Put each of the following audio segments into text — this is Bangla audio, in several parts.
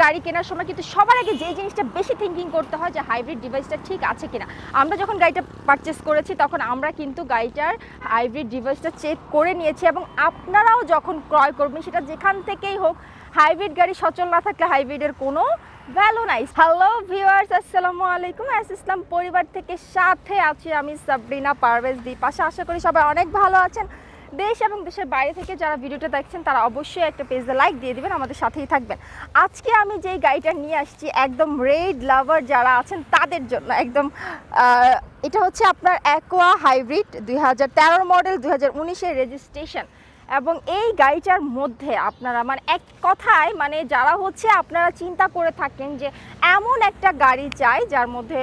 গাড়ি কেনার সময় কিন্তু সবার আগে যে জিনিসটা বেশি থিঙ্কিং করতে হয় যে হাইব্রিড ডিভাইসটা ঠিক আছে কিনা। আমরা যখন গাড়িটা পারচেস করেছি তখন আমরা কিন্তু গাড়িটার হাইব্রিড ডিভাইসটা চেক করে নিয়েছি, এবং আপনারাও যখন ক্রয় করবেন সেটা যেখান থেকেই হোক, হাইব্রিড গাড়ি সচল না থাকলে হাইব্রিডের কোনো ভ্যালু নাই। হ্যালো ভিউয়ার্স, আসসালামু আলাইকুম। ইসলাম পরিবার থেকে সাথে আছি আমি সাবরিনা পারভেজ দীপাশা। আশা করি সবাই অনেক ভালো আছেন। দেশ এবং দেশের বাইরে থেকে যারা ভিডিওটা দেখছেন তারা অবশ্যই একটা পেজে লাইক দিয়ে দিবেন, আমাদের সাথেই থাকবেন। আজকে আমি যেই গাড়িটা নিয়ে আসছি একদম রেড লাভার যারা আছেন তাদের জন্য একদম এটা হচ্ছে আপনার অ্যাকোয়া হাইব্রিড 2013 মডেল, 2019-এর রেজিস্ট্রেশন। এবং এই গাড়িটার মধ্যে আপনারা মানে এক কথায় মানে যারা হচ্ছে আপনারা চিন্তা করে থাকেন যে এমন একটা গাড়ি চাই যার মধ্যে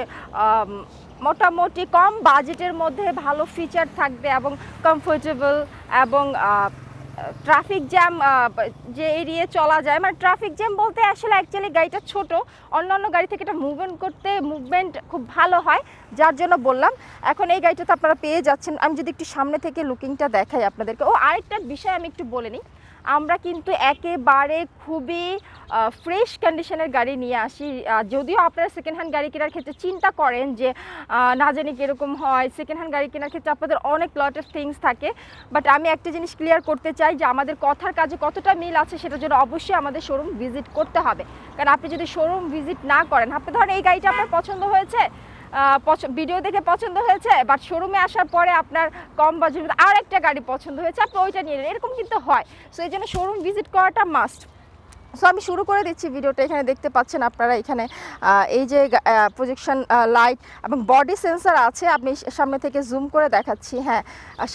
মোটামুটি কম বাজেটের মধ্যে ভালো ফিচার থাকবে এবং কমফোর্টেবল, এবং ট্রাফিক জ্যাম যে এড়িয়ে চলা যায়, মানে ট্রাফিক জ্যাম বলতে আসলে অ্যাকচুয়ালি গাড়িটা ছোট, অন্যান্য গাড়ি থেকে এটা মুভমেন্ট খুব ভালো হয়, যার জন্য বললাম। এখন এই গাড়িটাতে আপনারা পেয়ে যাচ্ছেন। আমি যদি একটু সামনে থেকে লুকিংটা দেখাই আপনাদেরকে। আরেকটা বিষয় আমি একটু বলে নিই, আমরা কিন্তু একেবারে খুবই ফ্রেশ কন্ডিশনের গাড়ি নিয়ে আসি। যদিও আপনারা সেকেন্ড হ্যান্ড গাড়ি কেনার ক্ষেত্রে চিন্তা করেন যে না জানি কীরকম হয়, সেকেন্ড হ্যান্ড গাড়ি কেনার ক্ষেত্রে আপনাদের অনেক লট অফ থিংস থাকে, বাট আমি একটা জিনিস ক্লিয়ার করতে চাই যে আমাদের কথার কাজে কতটা মিল আছে সেটার জন্য অবশ্যই আমাদের শোরুম ভিজিট করতে হবে। কারণ আপনি যদি শোরুম ভিজিট না করেন, আপনি ধরেন এই গাড়িটা আপনার পছন্দ হয়েছে, ভিডিও দেখে পছন্দ হয়েছে, বাট শোরুমে আসার পরে আপনার কম বাজেটের আর একটা গাড়ি পছন্দ হয়েছে, আপনি ওইটা নিয়ে নেন, এরকম কিন্তু হয়। সো এই জন্য শোরুম ভিজিট করাটা মাস্ট। সো আমি শুরু করে দিচ্ছি ভিডিওটা। এখানে দেখতে পাচ্ছেন আপনারা, এখানে এই যে প্রজেকশন লাইট এবং বডি সেন্সর আছে। আপনি সামনে থেকে জুম করে দেখাচ্ছি। হ্যাঁ,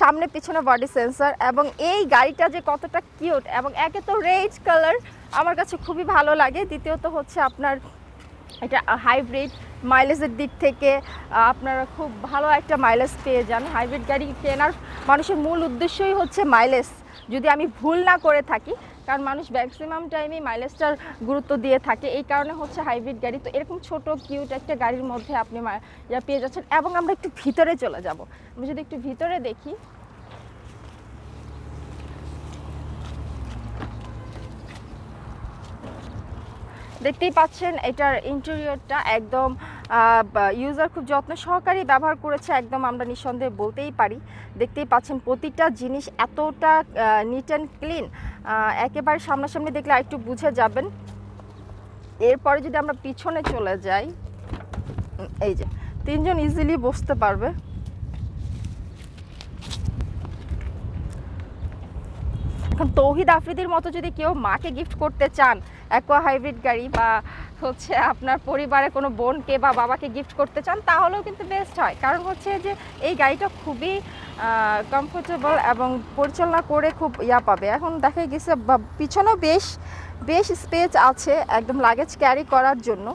সামনে পিছনে বডি সেন্সর। এবং এই গাড়িটা যে কতটা কিউট, এবং একে তো রেড কালার আমার কাছে খুবই ভালো লাগে, দ্বিতীয়ত হচ্ছে আপনার এটা হাইব্রিড মাইলেজের দিক থেকে আপনারা খুব ভালো একটা মাইলেজ পেয়ে যান। হাইব্রিড গাড়ি কেনার মানুষের মূল উদ্দেশ্যই হচ্ছে মাইলেজ, যদি আমি ভুল না করে থাকি, কারণ মানুষ ম্যাক্সিমাম টাইমে মাইলেজটার গুরুত্ব দিয়ে থাকে। এই কারণে হচ্ছে হাইব্রিড গাড়ি। তো এরকম ছোট কিউট একটা গাড়ির মধ্যে আপনি পেয়ে যাচ্ছেন। এবং আমরা একটু ভিতরে চলে যাব। আমি যদি একটু ভিতরে দেখি, দেখতেই পাচ্ছেন এটার ইন্টেরিয়রটা একদম ইউজার খুব যত্ন সহকারে ব্যবহার করেছে, একদম আমরা নিঃসন্দেহে বলতেই পারি। দেখতেই পাচ্ছেন প্রতিটা জিনিস এতটা নিট অ্যান্ড ক্লিন, একেবারে সামনাসামনি দেখলে আরেকটু বুঝে যাবেন। এরপরে যদি আমরা পিছনে চলে যাই, এই যে তিনজন ইজিলি বসতে পারবে। এখন তৌহিদ আফ্রিদির মতো যদি কেউ মাকে গিফট করতে চান অ্যাকোয়া হাইব্রিড গাড়ি, বা হচ্ছে আপনার পরিবারে কোনো বোনকে বা বাবাকে গিফট করতে চান, তাহলেও কিন্তু বেস্ট হয়। কারণ হচ্ছে যে এই গাড়িটা খুবই কমফোর্টেবল এবং পরিচালনা করে খুব পাবে। এখন দেখা গেছে পিছনেও বেশ স্পেস আছে একদম লাগেজ ক্যারি করার জন্য।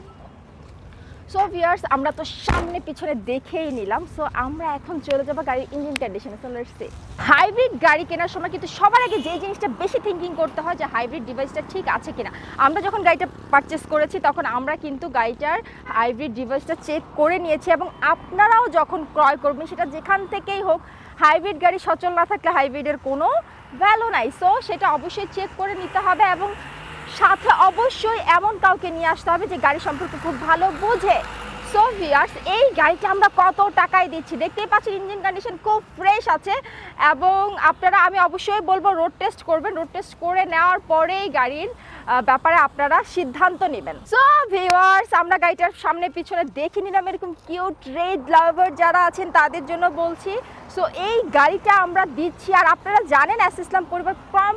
সো ভিউয়ার্স, আমরা তো সামনে পিছনে দেখেই নিলাম। সো আমরা এখন চলে যাবো গাড়ির ইঞ্জিন কন্ডিশনে। So let's see. হাইব্রিড গাড়ি কেনার সময় কিন্তু সবার আগে যে জিনিসটা বেশি থিঙ্কিং করতে হয় যে হাইব্রিড ডিভাইসটা ঠিক আছে কিনা। আমরা যখন গাড়িটা পারচেস করেছি তখন আমরা কিন্তু গাড়িটার হাইব্রিড ডিভাইসটা চেক করে নিয়েছি, এবং আপনারাও যখন ক্রয় করবেন সেটা যেখান থেকেই হোক, হাইব্রিড গাড়ি সচল না থাকলে হাইব্রিডের কোনো ভ্যালু নাই। সো সেটা অবশ্যই চেক করে নিতে হবে, এবং সাথে অবশ্যই এমন কাউকে নিয়ে আসতে হবে যে গাড়ি সম্পর্কে খুব ভালো বোঝে। সো ভিউয়ার্স, এই গাড়িটা আমরা কত টাকায় দিচ্ছি দেখতেই পাচ্ছেন। ইঞ্জিন কন্ডিশন খুব ফ্রেশ আছে, এবং আপনারা আমি অবশ্যই বলবো রোড টেস্ট করবেন। রোড টেস্ট করে নেওয়ার পরেই গাড়ির ব্যাপারে আপনারা সিদ্ধান্ত নেবেন। সো ভিউয়ার্স, আমরা গাড়িটার সামনে পিছনে দেখে নিলাম। এরকম কিউট রেড লাভার যারা আছেন তাদের জন্য বলছি। সো এই গাড়িটা আমরা দিচ্ছি, আর আপনারা জানেন ইসলাম পরিবার কম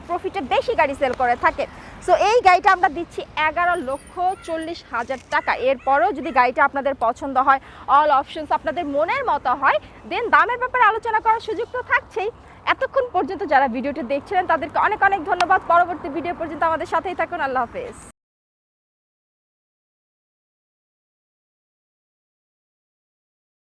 প্রফিটে বেশি গাড়ি সেল করে থাকে। সো এই গাড়িটা আমরা দিচ্ছি 11,40,000 টাকা। এরপরেও যদি গাড়িটা আপনাদের পছন্দ হয়, অল অপশনস আপনাদের মনের মতো হয়, দেন দামের ব্যাপারে আলোচনা করার সুযোগ তো থাকছেই। এতক্ষণ পর্যন্ত যারা ভিডিওটি দেখছিলেন তাদেরকে অনেক অনেক ধন্যবাদ। পরবর্তী ভিডিও পর্যন্ত আমাদের সাথেই থাকুন। আল্লাহ হাফেজ।